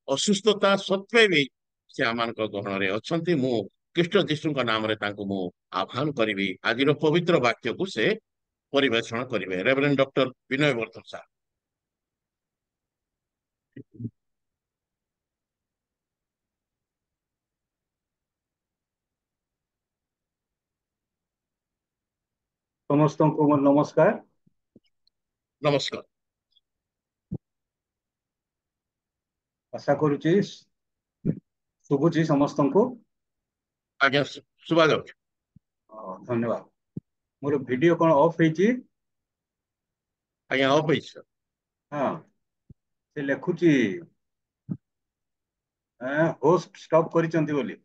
ଅସୁସ୍ଥତା ସତ୍ତ୍ୱେ ବି ସେ ଆମମାନଙ୍କ ଗହଣରେ ଅଛନ୍ତି। ମୁଁ ଖ୍ରୀଷ୍ଟ ଯୀଶୁଙ୍କ ନାମରେ ତାଙ୍କୁ ମୁଁ ଆହ୍ୱାନ କରିବି ଆଜିର ପବିତ୍ର ବାକ୍ୟକୁ ସେ ପରିବେଷଣ କରିବେ। ରେଭରେଣ୍ଡ ଡକ୍ଟର ବିନୟ ବର୍ଦ୍ଧନ ସାର୍। ସମସ୍ତଙ୍କୁ ମୋର ନମସ୍କାର। ନମସ୍କାର। ଆଶା କରୁଛି ଶୁଭୁଛି ସମସ୍ତଙ୍କୁ। ଆଜ୍ଞା ଶୁଭା ଯାଉଛି। ଧନ୍ୟବାଦ। ମୋର ଭିଡିଓ କଣ ଅଫ୍ ହେଇଛି? ଆଜ୍ଞା ଅଫ୍ ହେଇଛି ସାର୍। ହଁ, ସେ ଲେଖୁଛି ହୋଷ୍ଟ ଷ୍ଟପ୍ କରିଛନ୍ତି ବୋଲି।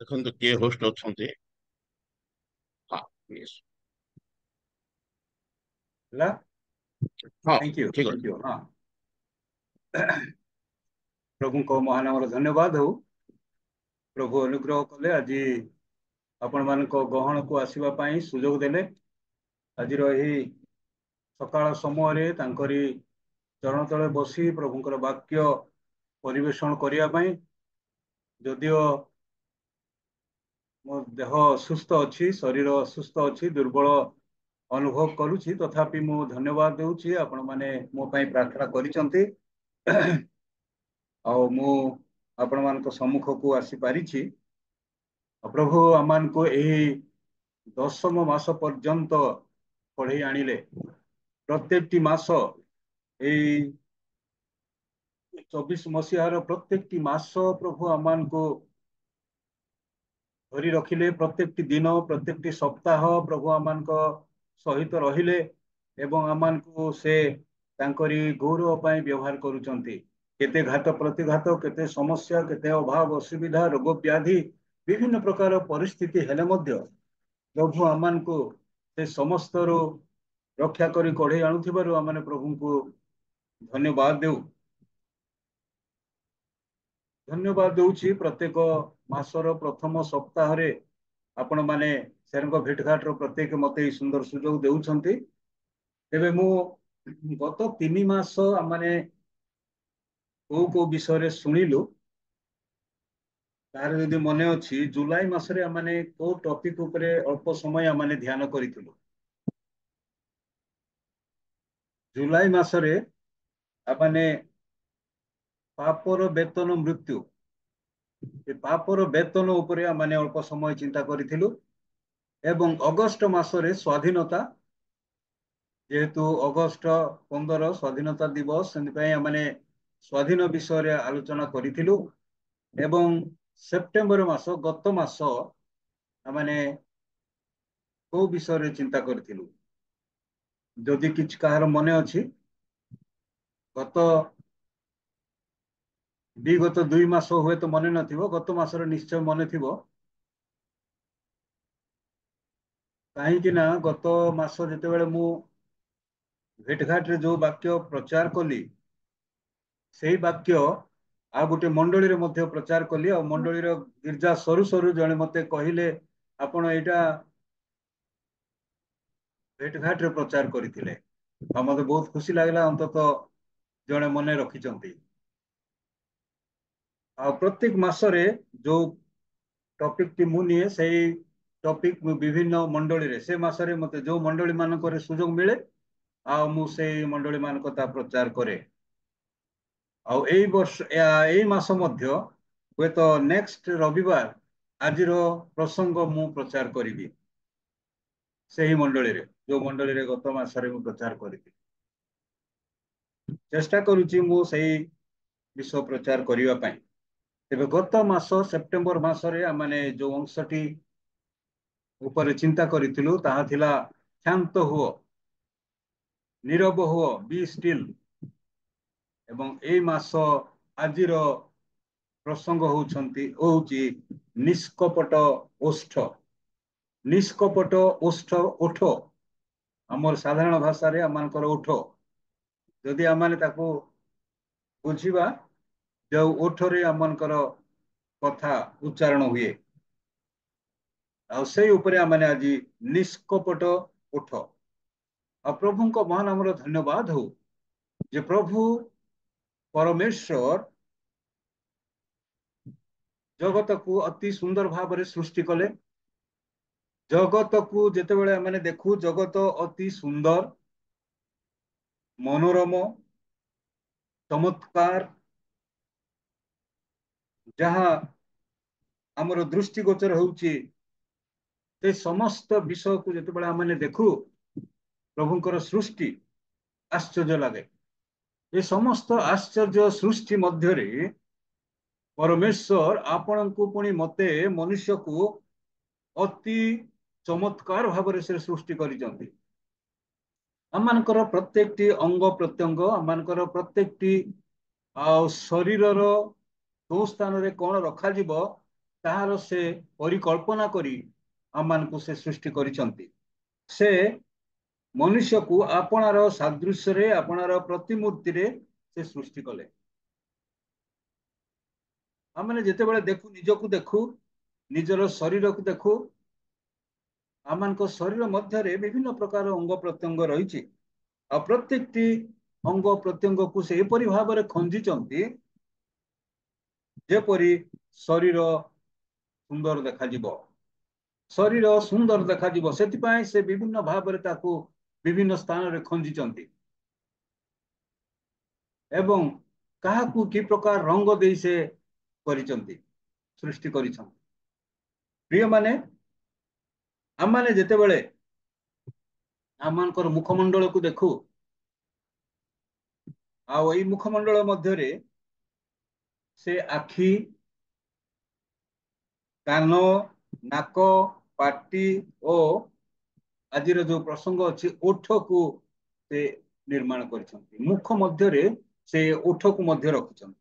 ଦେଖନ୍ତୁ କିଏ ହୋଷ୍ଟ ଅଛନ୍ତି। ହଁ yes। ହେଲା, ହଁ ଥ୍ୟାଙ୍କ ୟୁ ଠିକ ଅଛି। Thank you. ହଁ, ପ୍ରଭୁଙ୍କ ମହାନାମର ଧନ୍ୟବାଦ ହଉ। ପ୍ରଭୁ ଅନୁଗ୍ରହ କଲେ ଆଜି ଆପଣମାନଙ୍କ ଗହଣକୁ ଆସିବା ପାଇଁ ସୁଯୋଗ ଦେଲେ। ଆଜିର ଏହି ସକାଳ ସମୟରେ ତାଙ୍କରି ଚରଣ ତଳେ ବସି ପ୍ରଭୁଙ୍କର ବାକ୍ୟ ପରିବେଷଣ କରିବା ପାଇଁ। ଯଦିଓ ମୋ ଦେହ ଅସୁସ୍ଥ ଅଛି, ଶରୀର ଅସୁସ୍ଥ ଅଛି, ଦୁର୍ବଳ ଅନୁଭବ କରୁଛି, ତଥାପି ମୁଁ ଧନ୍ୟବାଦ ଦେଉଛି ଆପଣମାନେ ମୋ ପାଇଁ ପ୍ରାର୍ଥନା କରିଛନ୍ତି। ଆଉ ମୁଁ ଆପଣମାନଙ୍କ ସମ୍ମୁଖକୁ ଆସିପାରିଛି। ପ୍ରଭୁ ଆମମାନଙ୍କୁ ଏହି ଦଶମ ମାସ ପର୍ଯ୍ୟନ୍ତ ପଢେଇ ଆଣିଲେ। ପ୍ରତ୍ୟେକଟି ମାସ, ଏଇ 24 ମସିହାର ପ୍ରତ୍ୟେକଟି ମାସ ପ୍ରଭୁ ଆମମାନଙ୍କୁ ଧରି ରଖିଲେ। ପ୍ରତ୍ୟେକଟି ଦିନ, ପ୍ରତ୍ୟେକଟି ସପ୍ତାହ ପ୍ରଭୁ ଆମମାନଙ୍କ ସହିତ ରହିଲେ ଏବଂ ଆମମାନଙ୍କୁ ସେ ତାଙ୍କରି ଗୌରବ ପାଇଁ ବ୍ୟବହାର କରୁଛନ୍ତି। କେତେ ଘାତ ପ୍ରତିଘାତ, କେତେ ସମସ୍ୟା, କେତେ ଅଭାବ ଅସୁବିଧା, ରୋଗ ବ୍ୟାଧି, ବିଭିନ୍ନ ପ୍ରକାର ପରିସ୍ଥିତି ହେଲେ ମଧ୍ୟ ପ୍ରଭୁ ଆମମାନଙ୍କୁ ସେ ସମସ୍ତରୁ ରକ୍ଷା କରି କଢେଇ ଆଣୁଥିବାରୁ ଆମେ ପ୍ରଭୁଙ୍କୁ ଧନ୍ୟବାଦ ଦେଉ। ଧନ୍ୟବାଦ ଦଉଛି ପ୍ରତ୍ୟେକ ମାସର ପ୍ରଥମ ସପ୍ତାହରେ ଆପଣମାନେ ସେରଙ୍କ ଭେଟଘାଟର ପ୍ରତ୍ୟେକ ମତେ ଏଇ ସୁନ୍ଦର ସୁଯୋଗ ଦେଉଛନ୍ତି। ତେବେ ମୁଁ ଗତ 3 ମାସ ମାନେ କୋଉ ବିଷୟରେ ଶୁଣିଲୁ, ତାର ଯଦି ମନେ ଅଛି, ଜୁଲାଇ ମାସରେ ଆମେ କୋଉ ଟପିକ ଉପରେ ଅଳ୍ପ ସମୟ ଆମେ ଧ୍ୟାନ କରିଥିଲୁ। ଜୁଲାଇ ମାସରେ ଆମେ ପାପର ବେତନ ମୃତ୍ୟୁ, ଏ ପାପର ବେତନ ଉପରେ ଆମେ ଅଳ୍ପ ସମୟ ଚିନ୍ତା କରିଥିଲୁ। ଏବଂ ଅଗଷ୍ଟ ମାସରେ ସ୍ଵାଧୀନତା, ଯେହେତୁ ଅଗଷ୍ଟ 15 ସ୍ଵାଧୀନତା ଦିବସ, ସେଥିପାଇଁ ଆମେ ସ୍ଵାଧୀନ ବିଷୟରେ ଆଲୋଚନା କରିଥିଲୁ। ଏବଂ ସେପ୍ଟେମ୍ବର ମାସ, ଗତ ମାସ ଆମେ କୋଉ ବିଷୟରେ ଚିନ୍ତା କରିଥିଲୁ? ଯଦି କିଛି କାହାର ମନେ ଅଛି, ଗତ ବିଗତ 2 ମାସ ହୁଏତ ମନେ ନଥିବ, ଗତ ମାସରେ ନିଶ୍ଚୟ ମନେ ଥିବ। କାହିଁକି ନା ଗତ ମାସ ଯେତେବେଳେ ମୁଁ ଭେଟଘାଟରେ ଯୋଉ ବାକ୍ୟ ପ୍ରଚାର କଲି, ସେଇ ବାକ୍ୟ ଆଉ ଗୋଟେ ମଣ୍ଡଳୀରେ ମଧ୍ୟ ପ୍ରଚାର କଲି। ଆଉ ମଣ୍ଡଳୀର ଗିର୍ଜା ସରୁ ସରୁ ଜଣେ ମତେ କହିଲେ, ଆପଣ ଏଇଟା ଭେଟଘାଟରେ ପ୍ରଚାର କରିଥିଲେ। ଆଉ ମତେ ବହୁତ ଖୁସି ଲାଗିଲା, ଅନ୍ତତଃ ଜଣେ ମନେ ରଖିଛନ୍ତି। ଆଉ ପ୍ରତ୍ୟେକ ମାସରେ ଯୋଉ ଟପିକଟି ମୁଁ ନିଏ, ସେଇ ଟପିକ ବିଭିନ୍ନ ମଣ୍ଡଳୀରେ, ସେ ମାସରେ ମତେ ଯୋଉ ମଣ୍ଡଳୀ ମାନଙ୍କରେ ସୁଯୋଗ ମିଳେ, ଆଉ ମୁଁ ସେଇ ମଣ୍ଡଳୀ ମାନଙ୍କ ତା ପ୍ରଚାର କରେ। ଆଉ ଏଇ ମାସ ମଧ୍ୟ ହୁଏତ ନେକ୍ସଟ ରବିବାର ଆଜିର ପ୍ରସଙ୍ଗ ମୁଁ ପ୍ରଚାର କରିବି ସେହି ମଣ୍ଡଳୀରେ, ଯୋଉ ମଣ୍ଡଳୀରେ ଗତ ମାସରେ ମୁଁ ପ୍ରଚାର କରିଥିଲି। ଚେଷ୍ଟା କରୁଛି ମୁଁ ସେଇ ବିଷୟ ପ୍ରଚାର କରିବା ପାଇଁ। ତେବେ ଗତ ମାସ ସେପ୍ଟେମ୍ବର ମାସରେ ଆମେ ଯୋଉ ଅଂଶଟି ଉପରେ ଚିନ୍ତା କରିଥିଲୁ, ତାହା ଥିଲା କ୍ଷାନ୍ତ ହୁଅ, ନୀରବ ହୁଅ, ବି ଷ୍ଟିଲ୍। ଏବଂ ଏଇ ମାସ ଆଜିର ପ୍ରସଙ୍ଗ ହଉଛି ନିଷ୍କପଟ ଓଷ୍ଠ। ନିଷ୍କପଟ ଓଠ, ଆମର ସାଧାରଣ ଭାଷାରେ ଆମମାନଙ୍କର ଓଠ। ଯଦି ଆମେ ତାକୁ ବୁଝିବା, ଯୋଉ ଓଠରେ ଆମମାନଙ୍କର କଥା ଉଚ୍ଚାରଣ ହୁଏ, ଆଉ ସେଇ ଉପରେ ଆମେ ଆଜି ନିଷ୍କପଟ ଓଠ। ଆଉ ପ୍ରଭୁଙ୍କ ମହାନାମର ଧନ୍ୟବାଦ ହଉ। ଯେ ପ୍ରଭୁ ପରମେଶ୍ୱର ଜଗତକୁ ଅତି ସୁନ୍ଦର ଭାବରେ ସୃଷ୍ଟି କଲେ। ଜଗତକୁ ଯେତେବେଳେ ଆମେ ଦେଖୁ, ଜଗତ ଅତି ସୁନ୍ଦର, ମନୋରମ, ଚମତ୍କାର, ଯାହା ଆମର ଦୃଷ୍ଟିଗୋଚର ହେଉଛି, ସେ ସମସ୍ତ ବିଷୟକୁ ଯେତେବେଳେ ଆମେ ଦେଖୁ, ପ୍ରଭୁଙ୍କର ସୃଷ୍ଟି ଆଶ୍ଚର୍ଯ୍ୟ ଲାଗେ। ଏ ସମସ୍ତ ଆଶ୍ଚର୍ଯ୍ୟ ସୃଷ୍ଟି ମଧ୍ୟରେ ପରମେଶ୍ୱର ଆପଣଙ୍କୁ ପୁଣି ମତେ ମନୁଷ୍ୟକୁ ଅତି ଚମତ୍କାର ଭାବରେ ସେ ସୃଷ୍ଟି କରିଛନ୍ତି। ଆମମାନଙ୍କର ପ୍ରତ୍ୟେକଟି ଅଙ୍ଗ ପ୍ରତ୍ୟଙ୍ଗ, ଆମମାନଙ୍କର ପ୍ରତ୍ୟେକଟି ଶରୀରର କୋଉ ସ୍ଥାନରେ କଣ ରଖାଯିବ, ତାହାର ସେ ପରିକଳ୍ପନା କରି ଆମମାନଙ୍କୁ ସେ ସୃଷ୍ଟି କରିଛନ୍ତି। ସେ ମନୁଷ୍ୟକୁ ଆପଣାର ସାଦୃଶ୍ୟରେ, ଆପଣାର ପ୍ରତିମୂର୍ତ୍ତିରେ ସେ ସୃଷ୍ଟି କଲେ। ଆମେ ଯେତେବେଳେ ଦେଖୁ, ନିଜକୁ ଦେଖୁ, ନିଜର ଶରୀରକୁ ଦେଖୁ, ଆମମାନଙ୍କ ଶରୀର ମଧ୍ୟରେ ବିଭିନ୍ନ ପ୍ରକାର ଅଙ୍ଗ ପ୍ରତ୍ୟଙ୍ଗ ରହିଛି। ଆଉ ପ୍ରତ୍ୟେକଟି ଅଙ୍ଗ ପ୍ରତ୍ୟଙ୍ଗକୁ ସେ ଏପରି ଭାବରେ ଖଞ୍ଜିଛନ୍ତି ଯେପରି ଶରୀର ସୁନ୍ଦର ଦେଖାଯିବ। ଶରୀର ସୁନ୍ଦର ଦେଖାଯିବ, ସେଥିପାଇଁ ସେ ବିଭିନ୍ନ ଭାବରେ ତାକୁ ବିଭିନ୍ନ ସ୍ଥାନରେ ଖଞ୍ଜିଛନ୍ତି ଏବଂ କାହାକୁ କି ପ୍ରକାର ରଙ୍ଗ ଦେଇ ସେ କରିଛନ୍ତି, ସୃଷ୍ଟି କରିଛନ୍ତି। ପ୍ରିୟମାନେ, ଆମମାନେ ଯେତେବେଳେ ଆମମାନଙ୍କର ମୁଖମଣ୍ଡଳକୁ ଦେଖୁ, ଆଉ ଏଇ ମୁଖମଣ୍ଡଳ ମଧ୍ୟରେ ସେ ଆଖି, କାନ, ନାକ, ପାଟି ଓ ଆଜିର ଯୋଉ ପ୍ରସଙ୍ଗ ଅଛି ଓଠକୁ ସେ ନିର୍ମାଣ କରିଛନ୍ତି। ମୁଖ ମଧ୍ୟରେ ସେ ଓଠକୁ ମଧ୍ୟ ରଖିଛନ୍ତି।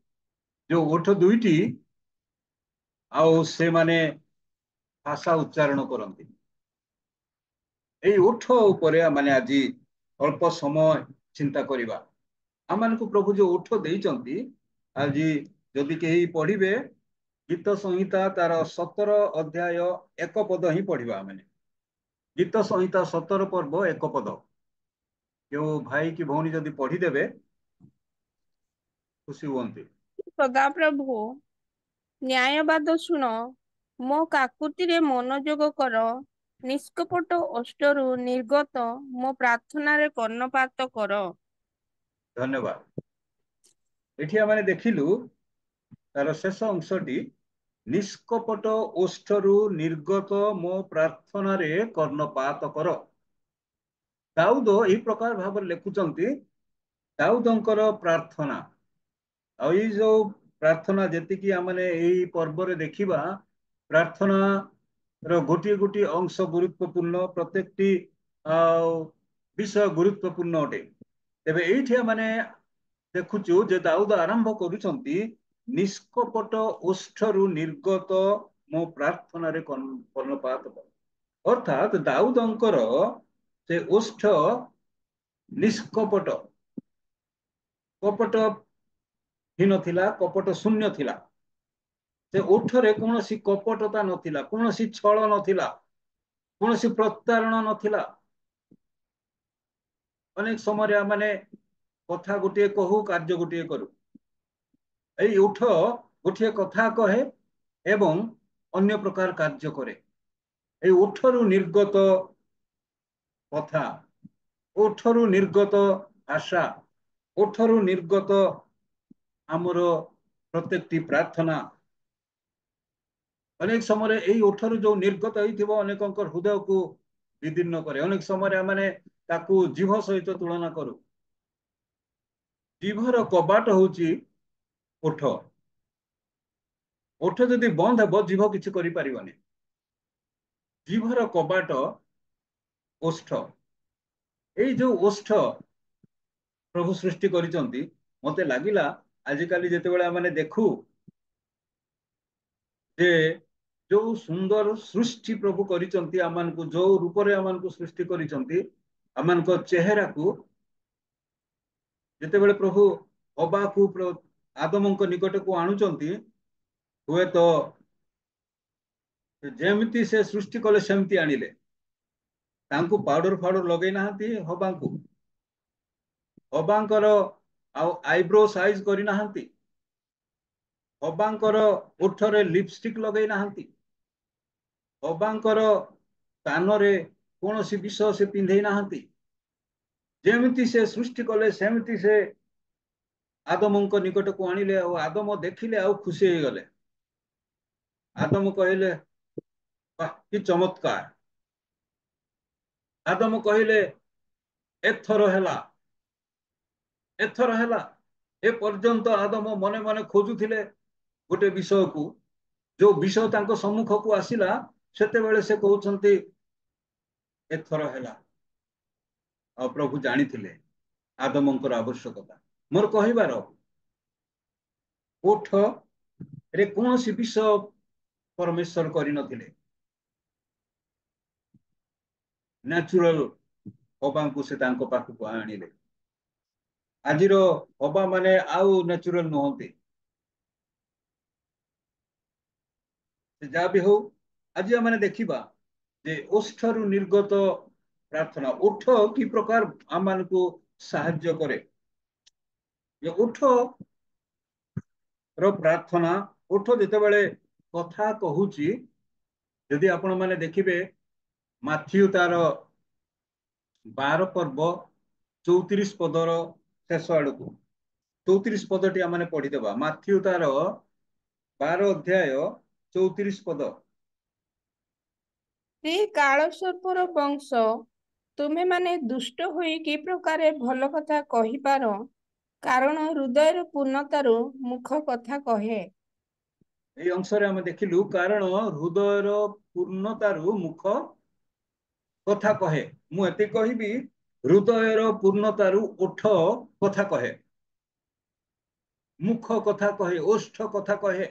ଯୋଉ ଓଠ ଦୁଇଟି ଆଉ ସେମାନେ ଭାଷା ଉଚ୍ଚାରଣ କରନ୍ତି। ଏଇ ଓଠ ଉପରେ ଆମେ ଆଜି ଅଳ୍ପ ସମୟ ଚିନ୍ତା କରିବା। ଆମମାନଙ୍କୁ ପ୍ରଭୁ ଯୋଉ ଓଠ ଦେଇଛନ୍ତି, ଆଜି ଯଦି କେହି ପଢିବେ ଗୀତ ସଂହିତା ତାର 17 ଅଧ୍ୟାୟ 1 ପଦ ହିଁ ପଢିବା। ଆମେ ଗୀତ ସଂହିତା 17 ପର୍ବ 1 ପଦ, କେଉଁ ଭାଇ କି ଭଉଣୀ ଯଦି ପଢିଦେବେ ଖୁସି ହୁଅନ୍ତି। ସଦାପ୍ରଭୁ, ନ୍ୟାୟବାଦ ଶୁଣ, ମୋ କାକୁତିରେ ମନୋଯୋଗ କର, ନିଷ୍କପଟ ଓଷ୍ଠରୁ ନିର୍ଗତ ମୋ ପ୍ରାର୍ଥନାରେ କର୍ଣ୍ଣପାତ କର। ଧନ୍ୟବାଦ। ଏଠି ଆମେ ଦେଖିଲୁ ତାର ଶେଷ ଅଂଶଟି, ନିଷ୍କପଟ ଓଷ୍ଠରୁ ନିର୍ଗତ ମୋ ପ୍ରାର୍ଥନାରେ କର୍ଣ୍ଣପାତ କର। ଦାଉଦ ଏହି ପ୍ରକାର ଭାବରେ ଲେଖୁଛନ୍ତି। ଦାଉଦଙ୍କର ପ୍ରାର୍ଥନା, ଆଉ ଏଇ ଯୋଉ ପ୍ରାର୍ଥନା ଯେତିକି ଆମେ ଏଇ ପର୍ବରେ ଦେଖିବା, ପ୍ରାର୍ଥନା ର ଗୋଟିଏ ଗୋଟିଏ ଅଂଶ ଗୁରୁତ୍ୱପୂର୍ଣ୍ଣ, ପ୍ରତ୍ୟେକଟି ବିଷୟ ଗୁରୁତ୍ୱପୂର୍ଣ୍ଣ ଅଟେ। ତେବେ ଏଇଠି ଆମେ ଦେଖୁଛୁ ଯେ ଦାଉଦ ଆରମ୍ଭ କରୁଛନ୍ତି, ନିଷ୍କପଟ ଓଷ୍ଠରୁ ନିର୍ଗତ ମୋ ପ୍ରାର୍ଥନାରେ କର୍ଣ୍ଣପାତ କର। ଅର୍ଥାତ୍ ଦାଉଦଙ୍କର ସେ ଓଷ୍ଠ ନିଷ୍କପଟ, କପଟ ହୀନ ଥିଲା, କପଟ ଶୂନ୍ୟ ଥିଲା। ସେ ଓଠରେ କୌଣସି କପଟତା ନଥିଲା, କୌଣସି ଛଳ ନଥିଲା, କୌଣସି ପ୍ରତାରଣା ନଥିଲା। ଅନେକ ସମୟରେ ଆମେ କଥା ଗୋଟିଏ କହୁ, କାର୍ଯ୍ୟ ଗୋଟିଏ କରୁ। ଏଇ ଓଠ ଗୋଟିଏ କଥା କହେ ଏବଂ ଅନ୍ୟ ପ୍ରକାର କାର୍ଯ୍ୟ କରେ। এই ওঠରୁ ନିର୍ଗତ କଥା, ଓଠରୁ ନିର୍ଗତ ଆଶା, ଓଠରୁ ନିର୍ଗତ ଆମର ପ୍ରତ୍ୟେକଟି ପ୍ରାର୍ଥନା, ଅନେକ ସମୟରେ ଏଇ ଓଠରୁ ଯୋଉ ନିର୍ଗତ ହେଇଥିବ ଅନେକଙ୍କ ହୃଦୟକୁ ବିଦୀର୍ଣ୍ଣ କରେ। ଅନେକ ସମୟରେ ଆମେ ତାକୁ ଜିଭ ସହିତ ତୁଳନା କରୁ। ଜିଭର କବାଟ ହଉଛି ଓଠ। ଓଠ ଯଦି ବନ୍ଦ ହେବ, ଜିଭ କିଛି କରିପାରିବନି। ଜିଭର କବାଟ ଓଷ୍ଠ। ଏଇ ଯୋଉ ଓଷ୍ଠ ପ୍ରଭୁ ସୃଷ୍ଟି କରିଛନ୍ତି, ମତେ ଲାଗିଲା ଆଜିକାଲି ଯେତେବେଳେ ଆମେ ଦେଖୁ ଯେ ଯୋଉ ସୁନ୍ଦର ସୃଷ୍ଟି ପ୍ରଭୁ କରିଛନ୍ତି, ଆମମାନଙ୍କୁ ଯୋଉ ରୂପରେ ଆମମାନଙ୍କୁ ସୃଷ୍ଟି କରିଛନ୍ତି, ଆମମାନଙ୍କ ଚେହେରାକୁ ଯେତେବେଳେ ପ୍ରଭୁ ଅବାକୁ ଆଦମଙ୍କ ନିକଟକୁ ଆଣୁଛନ୍ତି, ହୁଏତ ଯେମିତି ସେ ସୃଷ୍ଟି କଲେ ସେମିତି ଆଣିଲେ। ତାଙ୍କୁ ପାଉଡର ଫାଉଡର ଲଗେଇ ନାହାନ୍ତି ହବାଙ୍କୁ। ହବାଙ୍କର ଆଉ ଆଇବ୍ରୋ ସାଇଜ କରିନାହାନ୍ତି, ଅବାଙ୍କର ଓଠରେ ଲିପଷ୍ଟିକ ଲଗେଇ ନାହାନ୍ତି, ଅବାଙ୍କର କାନରେ କୌଣସି ବିଷ ସେ ପିନ୍ଧେଇ ନାହାନ୍ତି। ଯେମିତି ସେ ସୃଷ୍ଟି କଲେ ସେମିତି ସେ ଆଦମଙ୍କ ନିକଟକୁ ଆଣିଲେ, ଆଉ ଆଦମ ଦେଖିଲେ ଆଉ ଖୁସି ହେଇଗଲେ। ଆଦମ କହିଲେ, ବାଃ କି ଚମତ୍କାର। ଆଦମ କହିଲେ, ଏଥର ହେଲା, ଏଥର ହେଲା। ଏ ପର୍ଯ୍ୟନ୍ତ ଆଦମ ମନେ ମନେ ଖୋଜୁଥିଲେ ଗୋଟେ ବିଷୟକୁ, ଯୋଉ ବିଷୟ ତାଙ୍କ ସମ୍ମୁଖକୁ ଆସିଲା ସେତେବେଳେ ସେ କହୁଛନ୍ତି ଏଥର ହେଲା। ଆଉ ପ୍ରଭୁ ଜାଣିଥିଲେ ଆଦମଙ୍କର ଆବଶ୍ୟକତା। ମୋର କହିବାର, ଓଠରେ କୌଣସି ବିଷୟ ପରମେଶ୍ୱର କରିନଥିଲେ, ନ୍ୟାଚୁରାଲ ଅବାଙ୍କୁ ସେ ତାଙ୍କ ପାଖକୁ ଆଣିଲେ। ଆଜିର ଅବା ମାନେ ଆଉ ନ୍ୟାଚୁରାଲ ନୁହନ୍ତି। ଯାହା ବି ହଉ, ଆଜି ଆମେ ଦେଖିବା ଯେ ଓଷ୍ଠରୁ ନିର୍ଗତ ପ୍ରାର୍ଥନା, ଓଠ କି ପ୍ରକାର ଆମମାନଙ୍କୁ ସାହାଯ୍ୟ କରେ। ଯେ ଓଠ ର ପ୍ରାର୍ଥନା, ଓଠ ଯେତେବେଳେ କଥା କହୁଛି, ଯଦି ଆପଣ ମାନେ ଦେଖିବେ ମାଥ୍ୟୁ ତାର 12 ପର୍ବ 34 ପଦର ଶେଷ ଆଡକୁ, 34 ପଦଟି ଆମେ ପଢିଦେବା। ମାଥ୍ୟୁ ତାର 12 ଅଧ୍ୟାୟ 34 ପଦ। ସେ କାଳସର୍ପର ବଂଶ, ତୁମେମାନେ ଦୁଷ୍ଟ ହୋଇ କି ପ୍ରକାରେ ଭଲ କଥା କହିପାର, କାରଣ ହୃଦୟର ପୂର୍ଣ୍ଣତାରୁ ମୁଖ କଥା କହେ। এই ଅଂଶରେ ଆମେ ଦେଖିଲୁ, କାରଣ ହୃଦୟର ପୂର୍ଣ୍ଣତାରୁ ମୁଖ କଥା କହେ। ମୁଁ ଏତିକି କହିବି, ହୃଦୟର ପୂର୍ଣ୍ଣତାରୁ ଓଠ କଥା କହେ, ମୁଖ କଥା କହେ, ଓଷ୍ଠ କଥା କହେ।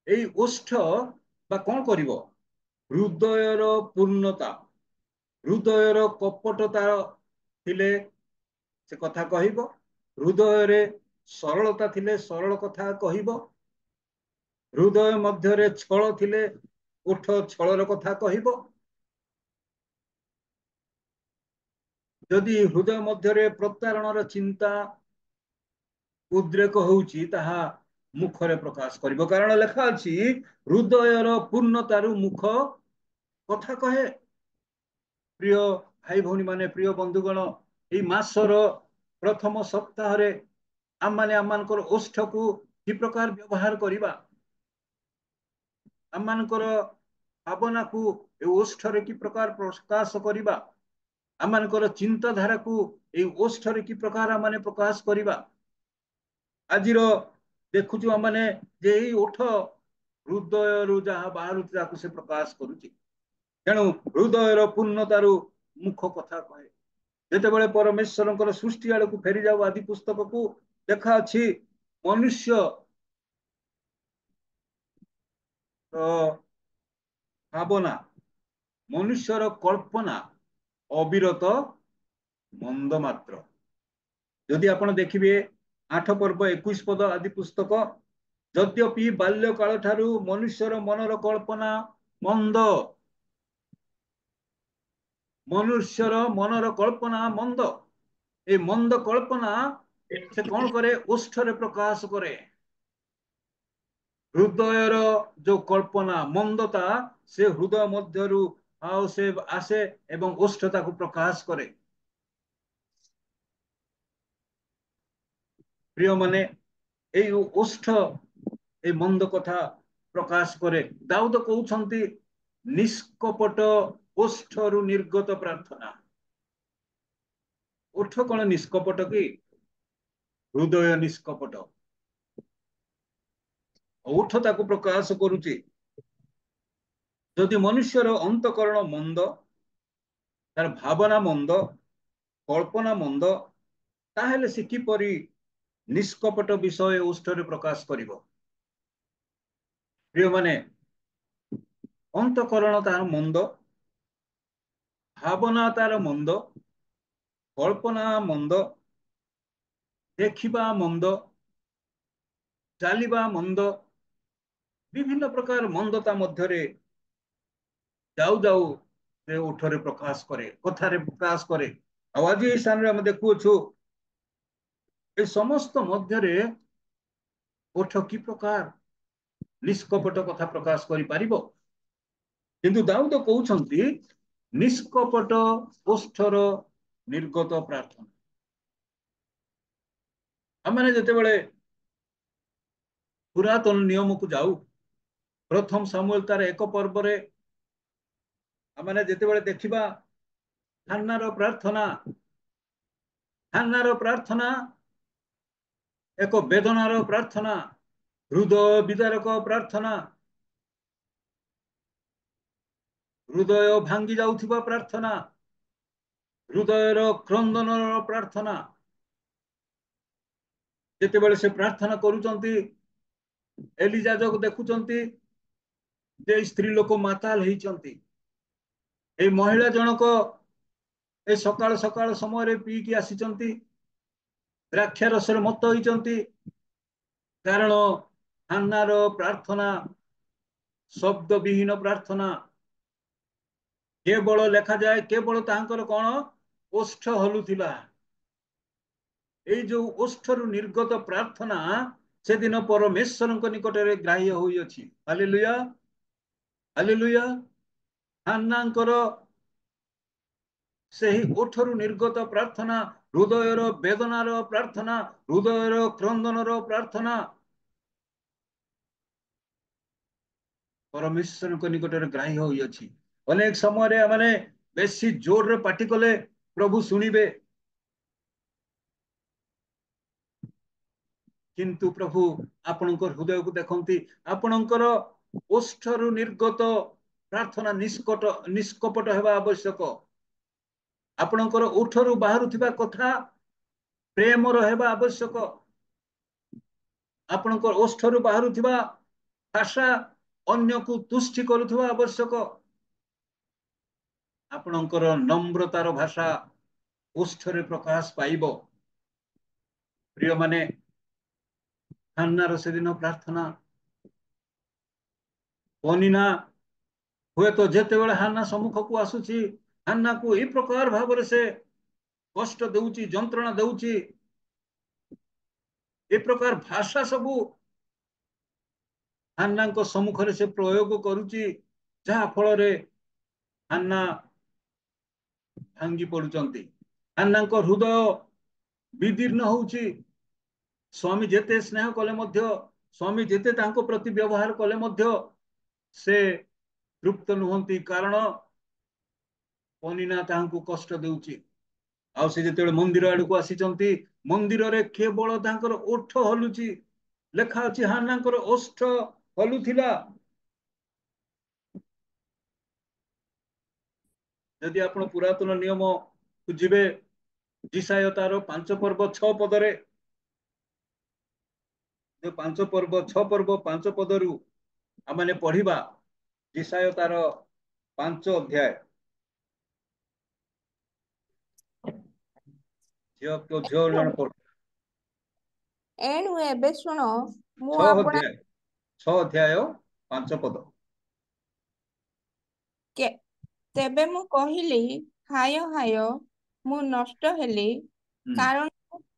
এই ଓଷ୍ଠ ବା କଣ କରିବ? ହୃଦୟର ପୂର୍ଣ୍ଣତା, ହୃଦୟର କପଟତା ଥିଲେ ସେ କଥା କହିବ, ହୃଦୟରେ ସରଳତା ଥିଲେ ସରଳ କଥା କହିବ, ହୃଦୟ ମଧ୍ୟରେ ଛଳ ଥିଲେ ଓଠ ଛଳର କଥା କହିବ। ଯଦି ହୃଦୟ ମଧ୍ୟରେ ପ୍ରତାରଣର ଚିନ୍ତା ଉଦ୍ରେକ ହଉଛି, ତାହା ମୁଖରେ ପ୍ରକାଶ କରିବ। କାରଣ ଲେଖା ଅଛି, ହୃଦୟର ପୂର୍ଣ୍ଣତାରୁ ମୁଖ କଥା କହେ। ପ୍ରିୟ ଭାଇ ଭଉଣୀ ମାନେ, ପ୍ରିୟ ବନ୍ଧୁଗଣ, এই ମାସର ପ୍ରଥମ ସପ୍ତାହରେ ଆମମାନେ ଆମମାନଙ୍କର ଓଷ୍ଠକୁ କି ପ୍ରକାର ବ୍ୟବହାର କରିବା, ଆମମାନଙ୍କର ଭାବନାକୁ ଏ ଓଷ୍ଠରେ କି ପ୍ରକାର ପ୍ରକାଶ କରିବା, ଆମମାନଙ୍କର ଚିନ୍ତାଧାରାକୁ এই ଓଷ୍ଠରେ କି ପ୍ରକାର ଆମେ ପ୍ରକାଶ କରିବା। ଆଜିର ଦେଖୁଛୁ ଆମମାନେ ଯେ ଏଇ ଓଠ ହୃଦୟରୁ ଯାହା ବାହାରୁଛି ତାକୁ ସେ ପ୍ରକାଶ କରୁଛି। ତେଣୁ ହୃଦୟର ପୂର୍ଣ୍ଣତାରୁ ମୁଖ କଥା କହେ। ଯେତେବେଳେ ପରମେଶ୍ୱରଙ୍କର ସୃଷ୍ଟି ଆଡକୁ ଫେରିଯାଉ ଆଦି ପୁସ୍ତକକୁ, ଲେଖା ଅଛି ମନୁଷ୍ୟ ଭାବନା, ମନୁଷ୍ୟର କଳ୍ପନା ଅବିରତ ମନ୍ଦ ମାତ୍ର। ଯଦି ଆପଣ ଦେଖିବେ 8 ପର୍ବ 21 ପଦ ଆଦି ପୁସ୍ତକ, ଯଦ୍ୟପି ବାଲ୍ୟ କାଳ ଠାରୁ ମନୁଷ୍ୟର ମନର କଳ୍ପନା ମନ୍ଦ, ମନୁଷ୍ୟର ମନର କଳ୍ପନା ମନ୍ଦ। এই ମନ୍ଦ କଳ୍ପନା ସେ କଣ କରେ? ଓଷ୍ଠରେ ପ୍ରକାଶ କରେ। ହୃଦୟର ଯୋଉ କଳ୍ପନା ମନ୍ଦତା, ସେ ହୃଦୟ ମଧ୍ୟରୁ ଆଉ ସେ ଆସେ ଏବଂ ଓଷ୍ଠ ତାକୁ ପ୍ରକାଶ କରେ। ପ୍ରିୟ ମାନେ, এই ଓଷ୍ଠ এই ମନ୍ଦ କଥା ପ୍ରକାଶ କରେ। ଦାଉଦ କହୁଛନ୍ତି, ନିଷ୍କପଟ ଓଷ୍ଠରୁ ନିର୍ଗତ ପ୍ରାର୍ଥନା। ଓଠ କଣ ନିଷ୍କପଟ କି? ହୃଦୟ ନିଷ୍କପଟ। ଓଠ ତାକୁ ପ୍ରକାଶ କରୁଛି। ଯଦି ମନୁଷ୍ୟର ଅନ୍ତଃକରଣ ମନ୍ଦ, ତାର ଭାବନା ମନ୍ଦ, କଳ୍ପନା ମନ୍ଦ, ତାହେଲେ ସେ କିପରି ନିଷ୍କପଟ ବିଷୟ ଓଷ୍ଠରେ ପ୍ରକାଶ କରିବ? ପ୍ରିୟମାନେ, ଅନ୍ତଃକରଣ ତାର ମନ୍ଦ, ଭାବନା ତାର ମନ୍ଦ, କଳ୍ପନା ମନ୍ଦ, ଦେଖିବା ମନ୍ଦ, ଚାଲିବା ମନ୍ଦ, ବିଭିନ୍ନ ପ୍ରକାର ମନ୍ଦତା ମଧ୍ୟରେ ଯାଉ ଯାଉ ସେ ଓଠରେ ପ୍ରକାଶ କରେ, କଥାରେ ପ୍ରକାଶ କରେ। ଆଉ ଆଜି ଏହି ସ୍ଥାନରେ ଆମେ ଦେଖୁଅଛୁ ए समस्त मध्यरे ओठ कि प्रकार निष्कपट कथा प्रकाश करि पारिबो किंतु दाऊद कहउछंती निष्कपट ओष्ठर निर्गत प्रार्थना आमे जते बेले पुरातन नियम को जाऊ प्रथम सामुएल तार एक पर्व रे आमे जते बेले देखिबा हान्नार प्रार्थना एक वेदनार प्रार्थना हृदय विदारक प्रार्थना हृदय भांगी जाउथिबा प्रार्थना हृदयर क्रंदनर प्रार्थना जेतेबेले से प्रार्थना करूचंती एलिजा जग देखुचंती जे स्त्री लोक माताल हेचंती ए महिला जनक ए सकाळ सकाळ समय रे पी की आसीचंती द्राक्षा रसर मत होइचंती कारण हान्नार प्रार्थना शब्द विहीन प्रार्थना केवल लेखा जाए केवल तांकर कोन ओष्ठ हलुथिला ए जो ओष्ठरु निर्गत प्रार्थना से दिन परमेश्वर निकट रे ग्राह्य होई अछि हालेलुया हालेलुया हान्नांकर ସେହି ଓଠରୁ ନିର୍ଗତ ପ୍ରାର୍ଥନା ହୃଦୟର ବେଦନାର ପ୍ରାର୍ଥନା ହୃଦୟର କ୍ରନ୍ଦନର ପ୍ରାର୍ଥନା परमेश्वर निकट ग्राह्य होइछि अनेक समय माने बेसी जोर रे पाटी कले प्रभु सुनिबे किंतु प्रभु आपणकर हृदय को देखंती आपणकर ओष्ठरु निर्गत प्रार्थना निष्कपट हेबा आवश्यक आपणकर ओठरु बाहरुथिबा कथा प्रेम हेबा आवश्यक आपणकर ओष्ठरु बाहरुथिबा भाषा अन्य को तुष्टि करुथिबा आवश्यक आपणकर नम्रतार भाषा ओष्ठरे प्रकाश पाइबो प्रिय माने हान्नार से दिन प्रार्थना पनिना हुए तो जेते बेले हान्ना सम्मुख को आसुची हान्ना को ए प्रकार भाव से कष्ट देउची जंत्रणा देउची ए प्रकार भाषा सबू हान्ना को सम्मुख से प्रयोग करुची जहा फल रे हान्ना भांगी पड़ुचंती हान्ना को हृदय विदीर्ण होउची स्वामी जेते स्नेह कले मध्य स्वामी जेते तांको प्रति व्यवहार कले मध्य से तृप्त नुहंती कारण पनिना तांको कष्ट देउची आ से जेते मंदिर आड़ को आसीचंती मंदिर रे केवल तांकर ओठ हलुची लेखा अछि हान्नांकर ओष्ठ हलुथिला यदि आपण पुरातन नियम को जिबे जिसाय तार 5 पर्व 6 पदरे जो 5 पर्व 6 पर्व 5 पदरु आमने पढ़िबा जिसाय तार 5 अध्याय झियो को झियो जण पढ़ एणु एबे शुण मु 6 आपणा अध्याय 6 अध्याय 5 पद के- तेबे मु कहिली हाय हाय मु नष्ट हेली कारण